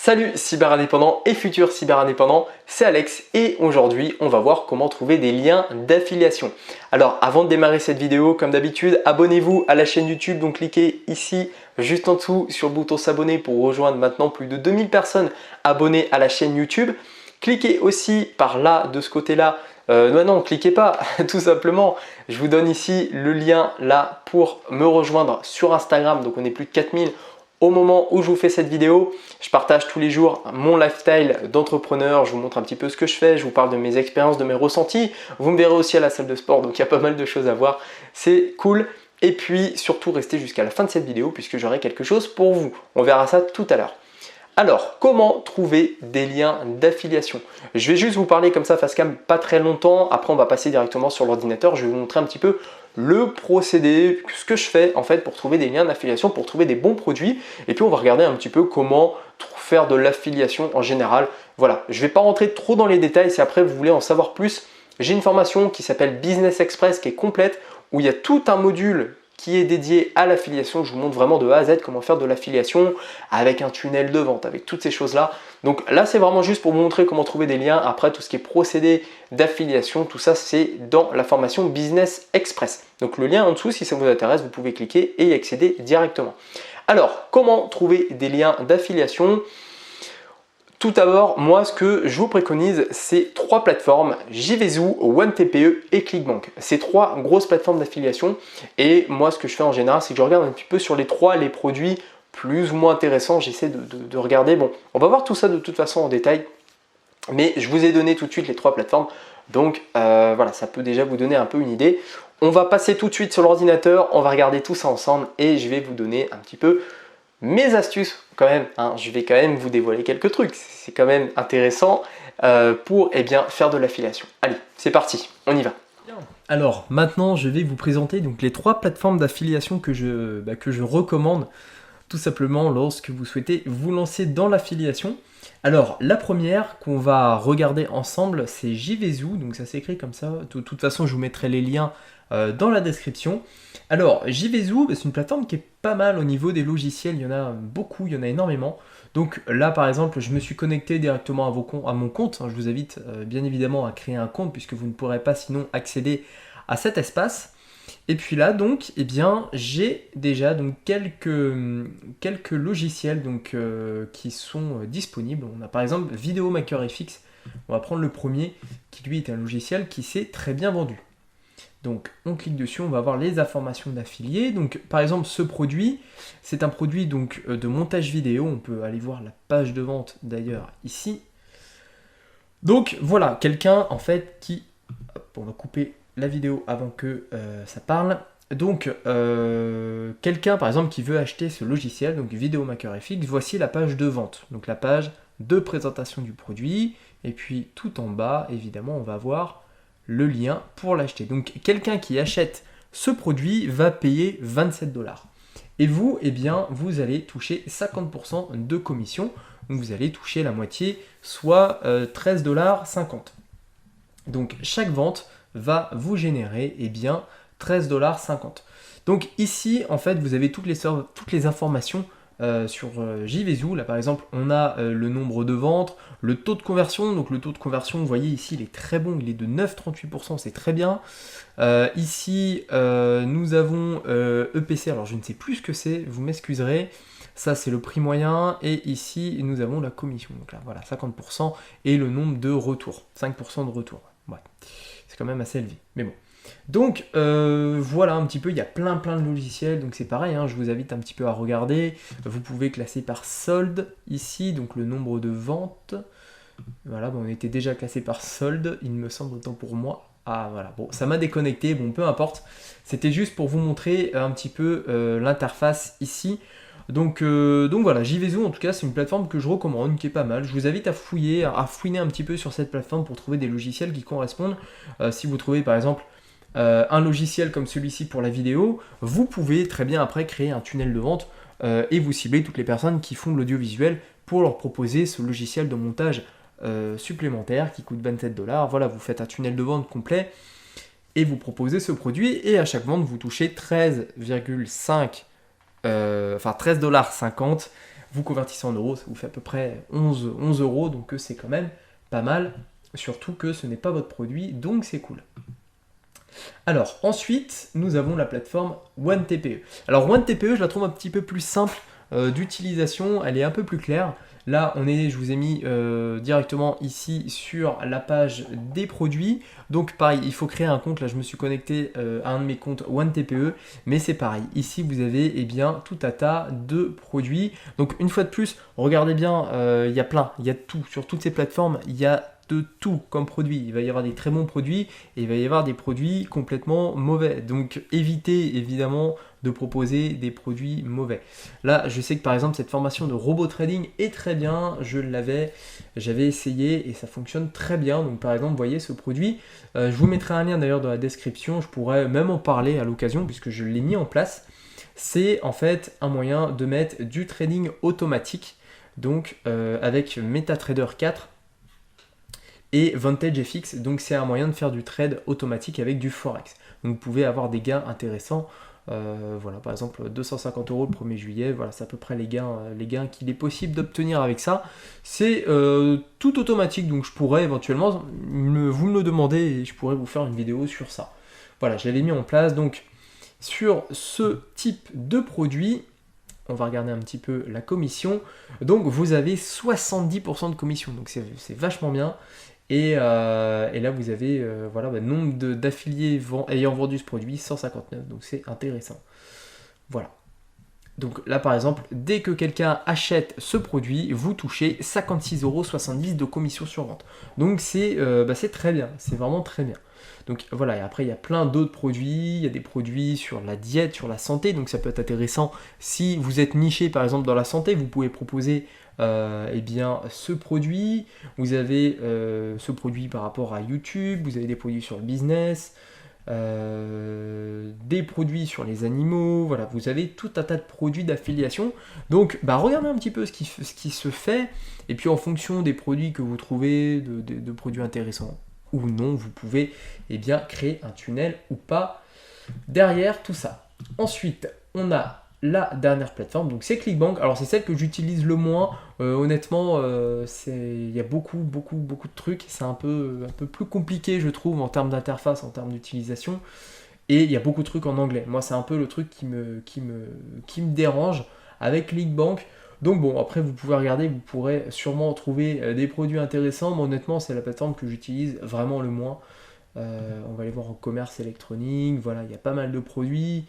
Salut cyberindépendants et futurs cyberindépendants, c'est Alex et aujourd'hui on va voir comment trouver des liens d'affiliation. Alors avant de démarrer cette vidéo, comme d'habitude, abonnez-vous à la chaîne YouTube, donc cliquez ici juste en dessous sur le bouton s'abonner pour rejoindre maintenant plus de 2000 personnes abonnées à la chaîne YouTube. Cliquez aussi par là, de ce côté-là, non, cliquez pas, tout simplement, je vous donne ici le lien là pour me rejoindre sur Instagram, donc on est plus de 4000 au moment où je vous fais cette vidéo. Je partage tous les jours mon lifestyle d'entrepreneur, je vous montre un petit peu ce que je fais, je vous parle de mes expériences, de mes ressentis. Vous me verrez aussi à la salle de sport, donc il y a pas mal de choses à voir, c'est cool. Et puis surtout restez jusqu'à la fin de cette vidéo puisque j'aurai quelque chose pour vous. On verra ça tout à l'heure. Alors, comment trouver des liens d'affiliation? Je vais juste vous parler comme ça face cam pas très longtemps, après on va passer directement sur l'ordinateur, je vais vous montrer un petit peu le procédé, ce que je fais en fait pour trouver des liens d'affiliation, pour trouver des bons produits, et puis on va regarder un petit peu comment faire de l'affiliation en général. Voilà, je ne vais pas rentrer trop dans les détails, si après vous voulez en savoir plus, j'ai une formation qui s'appelle Business Express qui est complète, où il y a tout un module qui est dédié à l'affiliation. Je vous montre vraiment de A à Z comment faire de l'affiliation avec un tunnel de vente, avec toutes ces choses-là. Donc là, c'est vraiment juste pour vous montrer comment trouver des liens. Après, tout ce qui est procédé d'affiliation, tout ça, c'est dans la formation Business Express. Donc le lien en dessous, si ça vous intéresse, vous pouvez cliquer et y accéder directement. Alors, comment trouver des liens d'affiliation ? Tout d'abord, moi, ce que je vous préconise, c'est 3 plateformes, JVZoo, OneTPE et Clickbank. C'est 3 grosses plateformes d'affiliation. Et moi, ce que je fais en général, c'est que je regarde un petit peu sur les produits plus ou moins intéressants. J'essaie de regarder. Bon, on va voir tout ça de toute façon en détail. Mais je vous ai donné tout de suite les 3 plateformes. Donc voilà, ça peut déjà vous donner un peu une idée. On va passer tout de suite sur l'ordinateur. On va regarder tout ça ensemble et je vais vous donner un petit peu mes astuces quand même, hein. Je vais quand même vous dévoiler quelques trucs, c'est quand même intéressant pour faire de l'affiliation. Allez, c'est parti, on y va. Alors maintenant je vais vous présenter donc les 3 plateformes d'affiliation que je recommande tout simplement lorsque vous souhaitez vous lancer dans l'affiliation. Alors la première qu'on va regarder ensemble, c'est JVZoo, donc ça s'écrit comme ça. De toute façon je vous mettrai les liens dans la description. Alors JVZoo, c'est une plateforme qui est pas mal au niveau des logiciels, il y en a beaucoup, il y en a énormément. Donc là par exemple je me suis connecté directement à mon compte, je vous invite bien évidemment à créer un compte puisque vous ne pourrez pas sinon accéder à cet espace. Et puis là donc j'ai déjà donc quelques logiciels qui sont disponibles. On a par exemple Videomaker FX, on va prendre le premier qui lui est un logiciel qui s'est très bien vendu. Donc on clique dessus, on va voir les informations d'affiliés. Donc par exemple ce produit, c'est un produit donc de montage vidéo. On peut aller voir la page de vente d'ailleurs ici. Donc voilà, quelqu'un en fait qui... Hop, on va couper la vidéo avant que ça parle. Donc quelqu'un par exemple qui veut acheter ce logiciel, donc Videomaker FX, voici la page de vente. Donc la page de présentation du produit. Et puis tout en bas, évidemment, on va voir le lien pour l'acheter. Donc quelqu'un qui achète ce produit va payer 27 $. Et vous, vous allez toucher 50% de commission. Donc vous allez toucher la moitié, soit 13,50 $. Donc chaque vente va vous générer 13,50 $. Donc ici, en fait, vous avez toutes les informations sur JVZoo. Là par exemple on a le nombre de ventes, le taux de conversion. Donc le taux de conversion, vous voyez ici, il est très bon, il est de 9,38%, c'est très bien. Ici nous avons EPC, alors je ne sais plus ce que c'est, vous m'excuserez. Ça c'est le prix moyen et ici nous avons la commission. Donc là voilà, 50% et le nombre de retours, 5% de retours. Ouais, c'est quand même assez élevé, mais bon. Donc voilà un petit peu, il y a plein de logiciels, donc c'est pareil, je vous invite un petit peu à regarder. Vous pouvez classer par solde ici, donc le nombre de ventes. Voilà, on était déjà classé par solde, il me semble, autant pour moi. Ah voilà, bon, ça m'a déconnecté, bon, peu importe. C'était juste pour vous montrer un petit peu l'interface ici. Donc voilà, JVZoo en tout cas c'est une plateforme que je recommande, qui est pas mal. Je vous invite à fouiller, à fouiner un petit peu sur cette plateforme pour trouver des logiciels qui correspondent. Si vous trouvez par exemple un logiciel comme celui-ci pour la vidéo, vous pouvez très bien après créer un tunnel de vente et vous cibler toutes les personnes qui font de l'audiovisuel pour leur proposer ce logiciel de montage supplémentaire qui coûte 27 $. Voilà, vous faites un tunnel de vente complet et vous proposez ce produit et à chaque vente vous touchez 13,50 $. Vous convertissez en euros, ça vous fait à peu près 11 euros, donc c'est quand même pas mal, surtout que ce n'est pas votre produit, donc c'est cool. Alors ensuite, nous avons la plateforme OneTPE. Alors OneTPE, je la trouve un petit peu plus simple d'utilisation, elle est un peu plus claire. Là, je vous ai mis directement ici sur la page des produits. Donc pareil, il faut créer un compte. Là, je me suis connecté à un de mes comptes OneTPE, mais c'est pareil. Ici, vous avez tout un tas de produits. Donc une fois de plus, regardez bien, il y a il y a tout. Sur toutes ces plateformes, il y a de tout comme produit. Il va y avoir des très bons produits et il va y avoir des produits complètement mauvais. Donc évitez évidemment de proposer des produits mauvais. Là, je sais que par exemple cette formation de robot trading est très bien. J'avais essayé et ça fonctionne très bien. Donc par exemple, vous voyez ce produit. Je vous mettrai un lien d'ailleurs dans la description. Je pourrais même en parler à l'occasion puisque je l'ai mis en place. C'est en fait un moyen de mettre du trading automatique. Donc avec MetaTrader 4 et Vantage FX, donc c'est un moyen de faire du trade automatique avec du Forex. Donc vous pouvez avoir des gains intéressants. Voilà, par exemple 250 euros le 1er juillet, voilà, c'est à peu près les gains qu'il est possible d'obtenir avec ça. C'est tout automatique, donc je pourrais éventuellement, vous me le demandez et je pourrais vous faire une vidéo sur ça. Voilà, je l'avais mis en place, donc sur ce type de produit, on va regarder un petit peu la commission. Donc vous avez 70% de commission, donc c'est vachement bien. Et là, vous avez voilà, nombre d'affiliés ayant vendu ce produit, 159, donc c'est intéressant. Voilà. Donc là, par exemple, dès que quelqu'un achète ce produit, vous touchez 56,70 € de commission sur vente. Donc c'est très bien, c'est vraiment très bien. Donc voilà, et après il y a plein d'autres produits, il y a des produits sur la diète, sur la santé, donc ça peut être intéressant. Si vous êtes niché par exemple dans la santé, vous pouvez proposer ce produit. Vous avez ce produit par rapport à YouTube, vous avez des produits sur le business, des produits sur les animaux, voilà, vous avez tout un tas de produits d'affiliation. Donc regardez un petit peu ce qui se fait, et puis en fonction des produits que vous trouvez, de produits intéressants ou non, vous pouvez créer un tunnel ou pas derrière tout ça. Ensuite, on a la dernière plateforme, donc c'est ClickBank. Alors c'est celle que j'utilise le moins. Honnêtement, il y a beaucoup de trucs. C'est un peu plus compliqué, je trouve, en termes d'interface, en termes d'utilisation. Et il y a beaucoup de trucs en anglais. Moi, c'est un peu le truc qui me dérange avec ClickBank. Donc bon, après vous pouvez regarder, vous pourrez sûrement trouver des produits intéressants, mais honnêtement c'est la plateforme que j'utilise vraiment le moins. On va aller voir en commerce électronique, voilà, il y a pas mal de produits,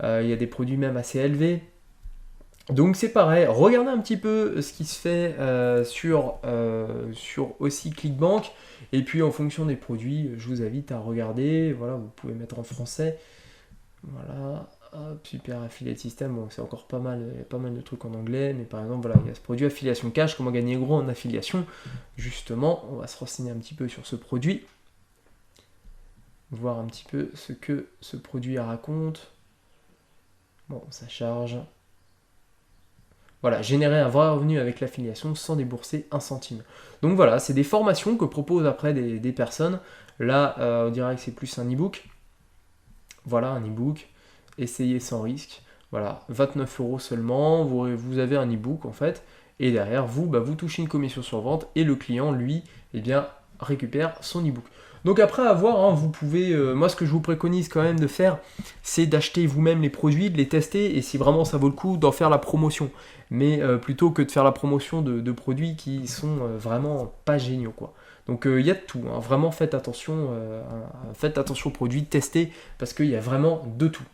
il y a des produits même assez élevés. Donc c'est pareil, regardez un petit peu ce qui se fait sur aussi ClickBank, et puis en fonction des produits, je vous invite à regarder, voilà, vous pouvez mettre en français, voilà. Hop, super affiliate system, bon c'est encore pas mal de trucs en anglais, mais par exemple voilà, il y a ce produit affiliation cash, comment gagner gros en affiliation. Justement, on va se renseigner un petit peu sur ce produit, voir un petit peu ce que ce produit raconte. Bon, ça charge. Voilà, générer un vrai revenu avec l'affiliation sans débourser un centime. Donc voilà, c'est des formations que proposent après des personnes. Là, on dirait que c'est plus un e-book. Voilà, un e-book. Essayez sans risque, voilà, 29 € seulement, vous avez un e-book en fait, et derrière vous touchez une commission sur vente, et le client lui, récupère son e-book. Donc après avoir, hein, vous pouvez, moi ce que je vous préconise quand même de faire, c'est d'acheter vous-même les produits, de les tester, et si vraiment ça vaut le coup, d'en faire la promotion. Mais plutôt que de faire la promotion de produits qui sont vraiment pas géniaux, quoi. Donc il y a de tout, hein. Vraiment faites attention aux produits, testez, parce qu'il y a vraiment de tout.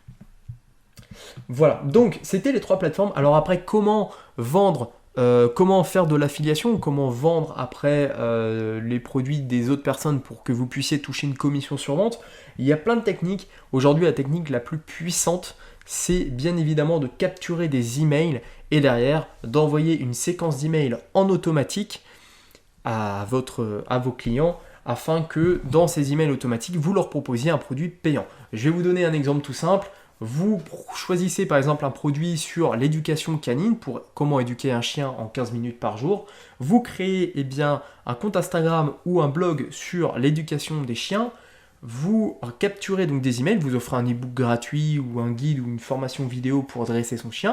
Voilà, donc c'était les 3 plateformes. Alors après, comment vendre, comment faire de l'affiliation, comment vendre après les produits des autres personnes pour que vous puissiez toucher une commission sur vente. Il y a plein de techniques. Aujourd'hui, la technique la plus puissante, c'est bien évidemment de capturer des emails et derrière d'envoyer une séquence d'emails en automatique à vos clients, afin que dans ces emails automatiques, vous leur proposiez un produit payant. Je vais vous donner un exemple tout simple. Vous choisissez par exemple un produit sur l'éducation canine, pour comment éduquer un chien en 15 minutes par jour. Vous créez un compte Instagram ou un blog sur l'éducation des chiens. Vous capturez donc des emails, vous offrez un e-book gratuit ou un guide ou une formation vidéo pour dresser son chien.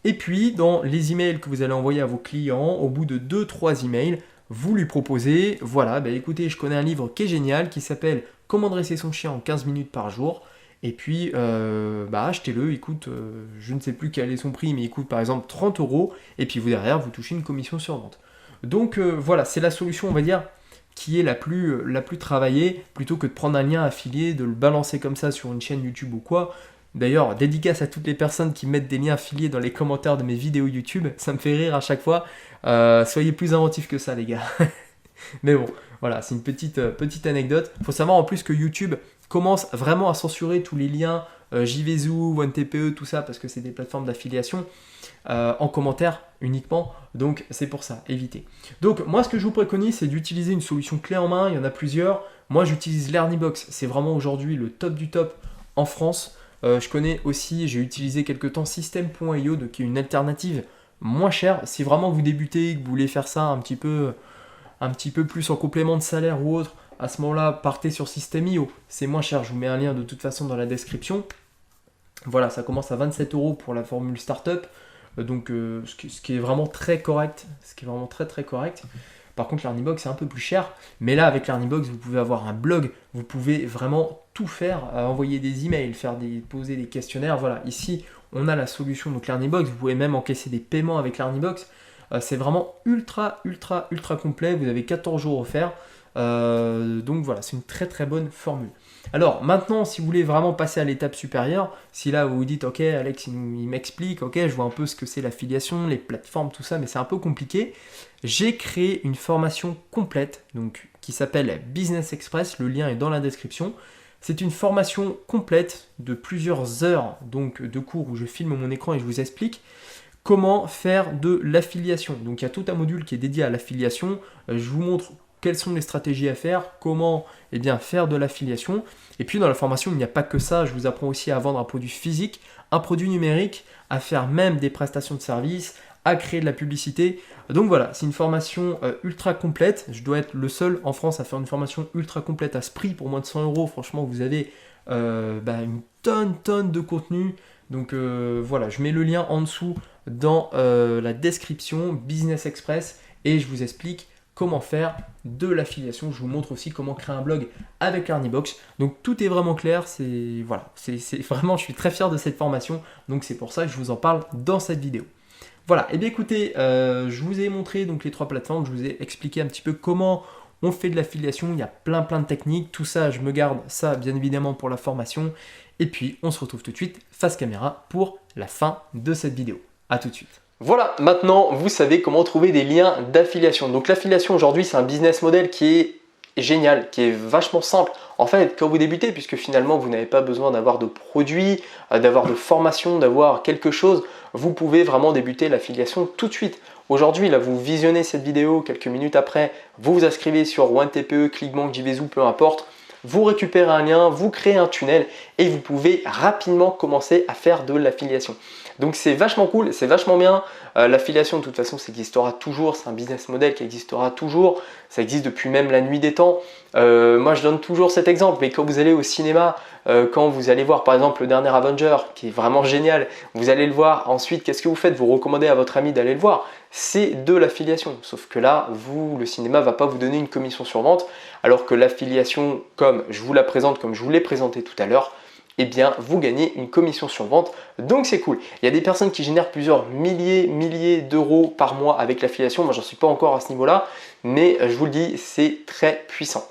Et puis, dans les emails que vous allez envoyer à vos clients, au bout de 2-3 emails, vous lui proposez, voilà, bah écoutez, je connais un livre qui est génial, qui s'appelle Comment dresser son chien en 15 minutes par jour. Et puis, achetez-le, il coûte, je ne sais plus quel est son prix, mais il coûte par exemple 30 euros. Et puis vous derrière, vous touchez une commission sur vente. Donc voilà, c'est la solution, on va dire, qui est la plus travaillée, plutôt que de prendre un lien affilié, de le balancer comme ça sur une chaîne YouTube ou quoi. D'ailleurs, dédicace à toutes les personnes qui mettent des liens affiliés dans les commentaires de mes vidéos YouTube, ça me fait rire à chaque fois. Soyez plus inventifs que ça, les gars. Mais bon, voilà, c'est une petite anecdote. Il faut savoir en plus que YouTube commence vraiment à censurer tous les liens JVZoo, OneTPE, tout ça, parce que c'est des plateformes d'affiliation en commentaire uniquement. Donc c'est pour ça, évitez. Donc moi, ce que je vous préconise, c'est d'utiliser une solution clé en main. Il y en a plusieurs. Moi, j'utilise Learnybox. C'est vraiment aujourd'hui le top du top en France. Je connais aussi, j'ai utilisé quelques temps System.io, qui est une alternative moins chère. Si vraiment vous débutez, que vous voulez faire ça un petit peu plus en complément de salaire ou autre, à ce moment-là, partez sur System.io. C'est moins cher, je vous mets un lien de toute façon dans la description. Voilà, ça commence à 27 euros pour la formule startup. Donc ce qui est vraiment très correct. Ce qui est vraiment très très correct. Par contre, Learnybox, c'est un peu plus cher. Mais là, avec Learnybox, vous pouvez avoir un blog. Vous pouvez vraiment tout faire. Envoyer des emails, poser des questionnaires. Voilà, ici, on a la solution. Donc Learnybox, vous pouvez même encaisser des paiements avec Learnybox. C'est vraiment ultra complet. Vous avez 14 jours offerts. Donc voilà, c'est une très très bonne formule. Alors maintenant, si vous voulez vraiment passer à l'étape supérieure, si là vous vous dites ok, Alex il m'explique, ok, je vois un peu ce que c'est l'affiliation, les plateformes, tout ça, mais c'est un peu compliqué. J'ai créé une formation complète donc, qui s'appelle Business Express, le lien est dans la description. C'est une formation complète de plusieurs heures donc, de cours où je filme mon écran et je vous explique comment faire de l'affiliation. Donc il y a tout un module qui est dédié à l'affiliation. Je vous montre quelles sont les stratégies à faire, comment faire de l'affiliation. Et puis dans la formation, il n'y a pas que ça, je vous apprends aussi à vendre un produit physique, un produit numérique, à faire même des prestations de services, à créer de la publicité. Donc voilà, c'est une formation ultra complète. Je dois être le seul en France à faire une formation ultra complète à ce prix pour moins de 100 euros. Franchement, vous avez une tonne de contenu. Donc voilà, je mets le lien en dessous dans la description, Business Express, et je vous explique comment faire de l'affiliation. Je vous montre aussi comment créer un blog avec Learnybox. Donc tout est vraiment clair. C'est vraiment, je suis très fier de cette formation. Donc c'est pour ça que je vous en parle dans cette vidéo. Voilà, et bien écoutez, je vous ai montré donc les 3 plateformes. Je vous ai expliqué un petit peu comment on fait de l'affiliation. Il y a plein de techniques. Tout ça, je me garde ça bien évidemment pour la formation. Et puis on se retrouve tout de suite face caméra pour la fin de cette vidéo. A tout de suite. Voilà, maintenant vous savez comment trouver des liens d'affiliation. Donc l'affiliation aujourd'hui, c'est un business model qui est génial, qui est vachement simple. En fait, quand vous débutez, puisque finalement vous n'avez pas besoin d'avoir de produits, d'avoir de formation, d'avoir quelque chose, vous pouvez vraiment débuter l'affiliation tout de suite. Aujourd'hui, là, vous visionnez cette vidéo, quelques minutes après, vous vous inscrivez sur OneTPE, ClickBank, JVZoo, peu importe. Vous récupérez un lien, vous créez un tunnel et vous pouvez rapidement commencer à faire de l'affiliation. Donc c'est vachement cool, c'est vachement bien. L'affiliation de toute façon, ça existera toujours, c'est un business model qui existera toujours. Ça existe depuis même la nuit des temps. Moi je donne toujours cet exemple, mais quand vous allez au cinéma, quand vous allez voir par exemple le dernier Avenger qui est vraiment génial, vous allez le voir, ensuite qu'est-ce que vous faites? Vous recommandez à votre ami d'aller le voir. C'est de l'affiliation, sauf que là, le cinéma ne va pas vous donner une commission sur vente, alors que l'affiliation, comme je vous la présente, comme je vous l'ai présenté tout à l'heure, eh bien vous gagnez une commission sur vente, donc c'est cool. Il y a des personnes qui génèrent plusieurs milliers d'euros par mois avec l'affiliation. Moi j'en suis pas encore à ce niveau-là, mais je vous le dis, c'est très puissant.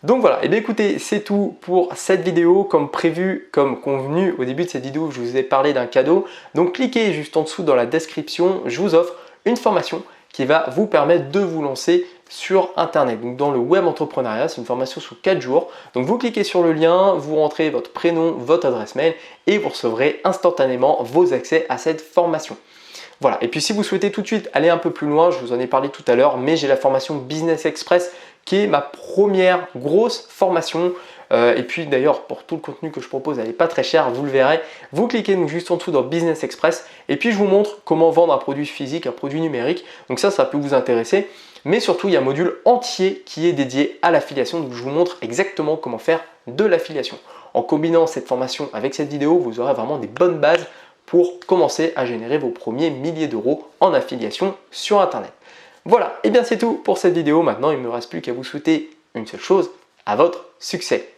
Donc voilà, et bien écoutez, c'est tout pour cette vidéo. Comme prévu, comme convenu au début de cette vidéo, je vous ai parlé d'un cadeau. Donc cliquez juste en dessous dans la description, je vous offre une formation qui va vous permettre de vous lancer sur internet. Donc dans le web entrepreneuriat, c'est une formation sous 4 jours. Donc vous cliquez sur le lien, vous rentrez votre prénom, votre adresse mail et vous recevrez instantanément vos accès à cette formation. Voilà, et puis si vous souhaitez tout de suite aller un peu plus loin, je vous en ai parlé tout à l'heure, mais j'ai la formation Business Express qui est ma première grosse formation. Et puis d'ailleurs, pour tout le contenu que je propose, elle n'est pas très chère, vous le verrez. Vous cliquez donc juste en dessous dans Business Express et puis je vous montre comment vendre un produit physique, un produit numérique. Donc ça peut vous intéresser. Mais surtout, il y a un module entier qui est dédié à l'affiliation. Donc je vous montre exactement comment faire de l'affiliation. En combinant cette formation avec cette vidéo, vous aurez vraiment des bonnes bases pour commencer à générer vos premiers milliers d'euros en affiliation sur Internet. Voilà, et bien c'est tout pour cette vidéo. Maintenant, il ne me reste plus qu'à vous souhaiter une seule chose, à votre succès.